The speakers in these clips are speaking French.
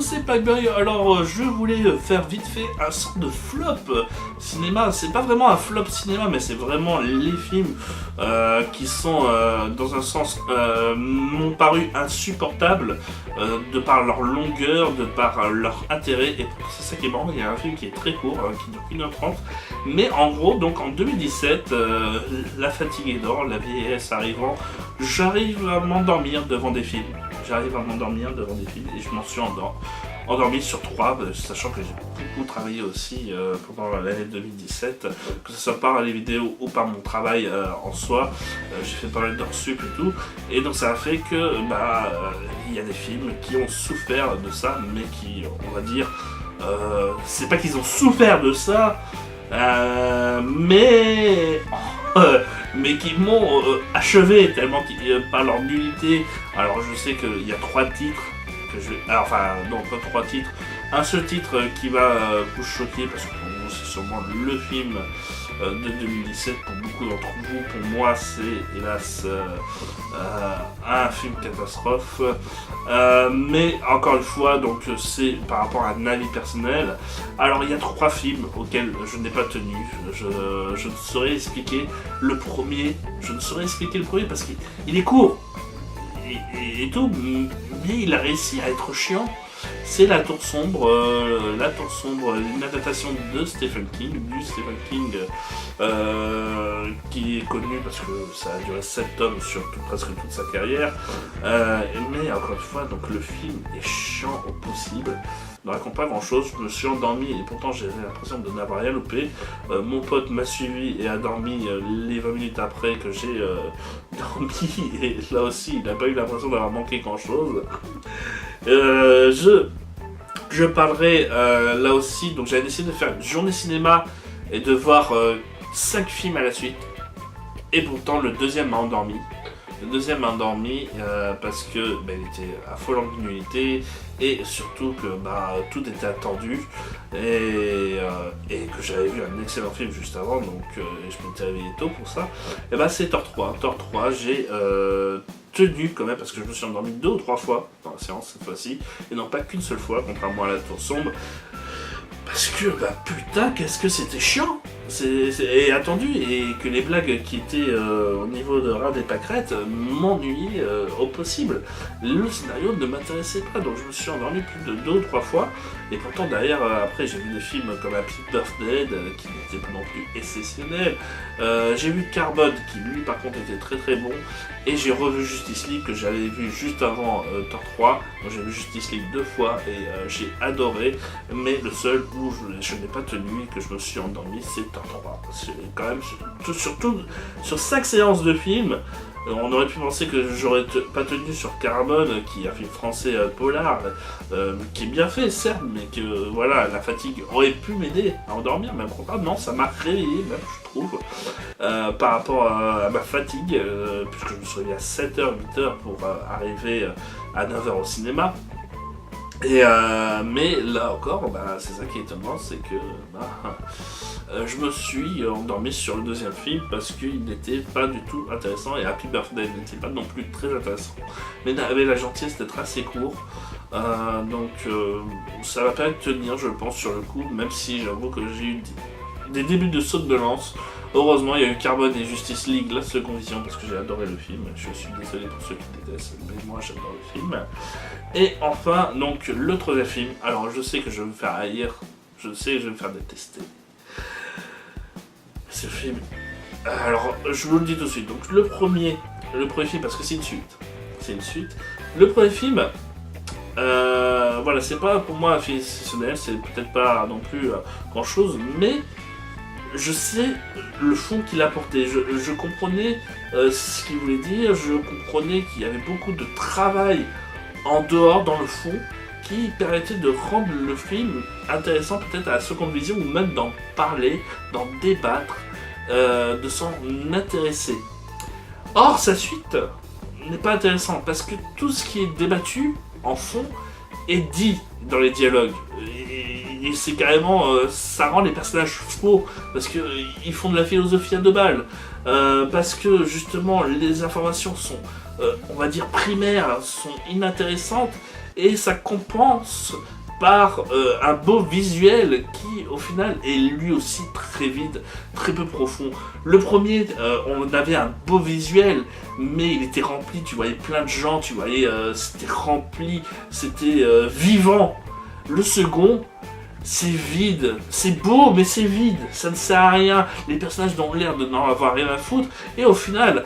c'est Pagboy. Alors je voulais faire vite fait un sort de flop cinéma. C'est pas vraiment un flop cinéma, mais c'est vraiment les films qui sont dans un sens m'ont paru insupportables de par leur longueur, de par leur intérêt. Et c'est ça qui est marrant, il y a un film qui est très court, qui dure 1h30. Mais en gros, donc en 2017, la fatigue est d'or, la vieillesse arrivant, j'arrive à m'endormir devant des films. Et je m'en suis endormi sur 3, sachant que j'ai beaucoup travaillé aussi pendant l'année 2017, que ce soit par les vidéos ou par mon travail en soi. J'ai fait pas mal d'heures sup et tout, et donc ça a fait que il y a des films qui ont souffert de ça, mais qui, on va dire, c'est pas qu'ils ont souffert de ça, mais qui m'ont achevé tellement par leur nullité. Alors je sais qu'il y a 3 titres que non pas 3 titres, un seul titre qui va vous choquer parce que pour vous c'est sûrement le film de 2017 pour beaucoup d'entre vous. Pour moi c'est hélas un film catastrophe, mais encore une fois donc c'est par rapport à un avis personnel. Alors il y a 3 films auxquels je n'ai pas tenu, je ne saurais expliquer le premier, parce qu'il est court et tout, mais il a réussi à être chiant. C'est La Tour Sombre, une adaptation de Stephen King, qui est connu parce que ça a duré 7 tomes sur presque toute sa carrière. Mais encore une fois, donc le film est chiant au possible. Ne raconte pas grand chose, je me suis endormi et pourtant j'avais l'impression de n'avoir rien loupé. Mon pote m'a suivi et a dormi les 20 minutes après que j'ai dormi, et là aussi il n'a pas eu l'impression d'avoir manqué grand chose. Je parlerai là aussi, donc j'avais décidé de faire une journée cinéma et de voir 5 films à la suite, et pourtant le deuxième m'a endormi. Parce que il était affolant de nullité, et surtout que tout était attendu, et que j'avais vu un excellent film juste avant, donc je m'étais réveillé tôt pour ça. Et c'est Thor 3, j'ai tenu quand même parce que je me suis endormi 2 ou 3 fois dans la séance cette fois-ci, et non pas qu'une seule fois contrairement à La Tour Sombre. Parce que, putain, qu'est-ce que c'était chiant, et attendu, et que les blagues qui étaient au niveau de ras des pâquerettes m'ennuyaient au possible. Le scénario ne m'intéressait pas, donc je me suis endormi plus de 2 ou 3 fois, et pourtant derrière, après j'ai vu des films comme Happy Birthday, qui n'étaient pas non plus exceptionnels. J'ai vu Carbone, qui lui par contre était très très bon, et j'ai revu Justice League, que j'avais vu juste avant Thor 3, donc j'ai vu Justice League 2 fois, et j'ai adoré, mais le seul où je n'ai pas tenu et que je me suis endormi, c'est Thor 3. C'est quand même, surtout sur 5 séances de films, on aurait pu penser que j'aurais pas tenu sur Carbone, qui est un film français polar, qui est bien fait certes, mais que voilà, la fatigue aurait pu m'aider à endormir, même non, ça m'a réveillé même, je trouve, par rapport à ma fatigue, puisque je me suis réveillé à 7h, 8h pour arriver à 9h au cinéma. Et mais là encore, c'est ça qui est étonnant, c'est que je me suis endormi sur le deuxième film parce qu'il n'était pas du tout intéressant, et Happy Birthday n'était pas non plus très intéressant, mais avait la gentillesse d'être assez court. Donc ça va pas tenir, je pense, sur le coup, même si j'avoue que j'ai eu des débuts de saut de lance. Heureusement, il y a eu Carbone et Justice League, la seconde vision, parce que j'ai adoré le film. Je suis désolé pour ceux qui détestent, mais moi j'adore le film. Et enfin, donc, le troisième film. Alors, je sais que je vais me faire haïr, je sais que je vais me faire détester. Ce film... Alors, je vous le dis tout de suite. Donc, le premier film, parce que c'est une suite. Le premier film... voilà, c'est pas pour moi un film exceptionnel, c'est peut-être pas non plus grand chose, mais je sais le fond qu'il apportait, je comprenais ce qu'il voulait dire, je comprenais qu'il y avait beaucoup de travail en dehors, dans le fond, qui permettait de rendre le film intéressant peut-être à la seconde vision, ou même d'en parler, d'en débattre, de s'en intéresser. Or, sa suite n'est pas intéressante, parce que tout ce qui est débattu, en fond, est dit dans les dialogues. Il et c'est carrément, ça rend les personnages faux, parce que ils font de la philosophie à deux balles, parce que justement les informations sont, on va dire primaires, sont inintéressantes, et ça compense par un beau visuel qui au final est lui aussi très vide, très peu profond. Le premier, on avait un beau visuel, mais il était rempli, tu voyais plein de gens, tu voyais, c'était rempli, c'était vivant. Le second, c'est vide, c'est beau mais c'est vide, ça ne sert à rien, les personnages n'ont l'air de n'en avoir rien à foutre, et au final,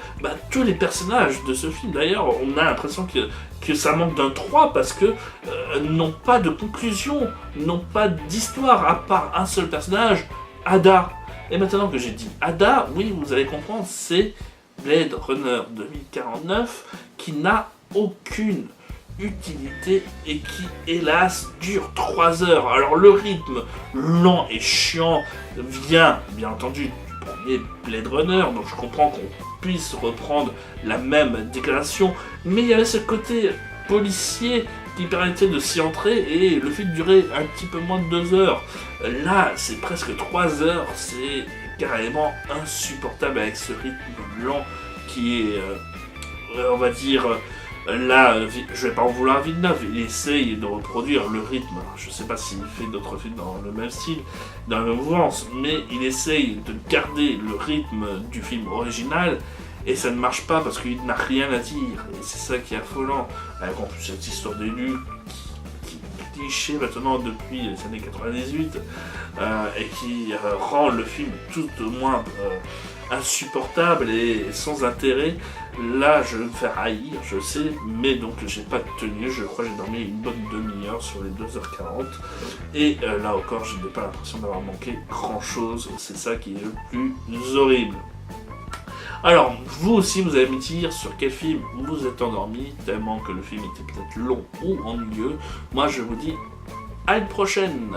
tous les personnages de ce film d'ailleurs, on a l'impression que ça manque d'un 3 parce que n'ont pas de conclusion, n'ont pas d'histoire à part un seul personnage, Ada. Et maintenant que j'ai dit Ada, oui vous allez comprendre, c'est Blade Runner 2049 qui n'a aucune utilité et qui hélas dure 3 heures. Alors le rythme lent et chiant vient bien entendu du premier Blade Runner, donc je comprends qu'on puisse reprendre la même déclaration, mais il y avait ce côté policier qui permettait de s'y entrer et le film durait un petit peu moins de 2 heures. Là c'est presque 3 heures, c'est carrément insupportable avec ce rythme lent qui est on va dire là, je vais pas en vouloir à Villeneuve, il essaye de reproduire le rythme, je sais pas s'il fait d'autres films dans le même style, dans la même mouvance, mais il essaye de garder le rythme du film original, et ça ne marche pas parce qu'il n'a rien à dire, et c'est ça qui est affolant, avec en plus cette histoire d'élu qui cliché maintenant depuis les années 98, et qui rend le film tout au moins insupportable et sans intérêt. Là je vais me faire haïr, je sais, mais donc j'ai pas tenu, je crois que j'ai dormi une bonne demi-heure sur les 2h40, et là encore je n'ai pas l'impression d'avoir manqué grand chose, c'est ça qui est le plus horrible. Alors, vous aussi, vous allez me dire sur quel film vous êtes endormi, tellement que le film était peut-être long ou ennuyeux. Moi, je vous dis à une prochaine.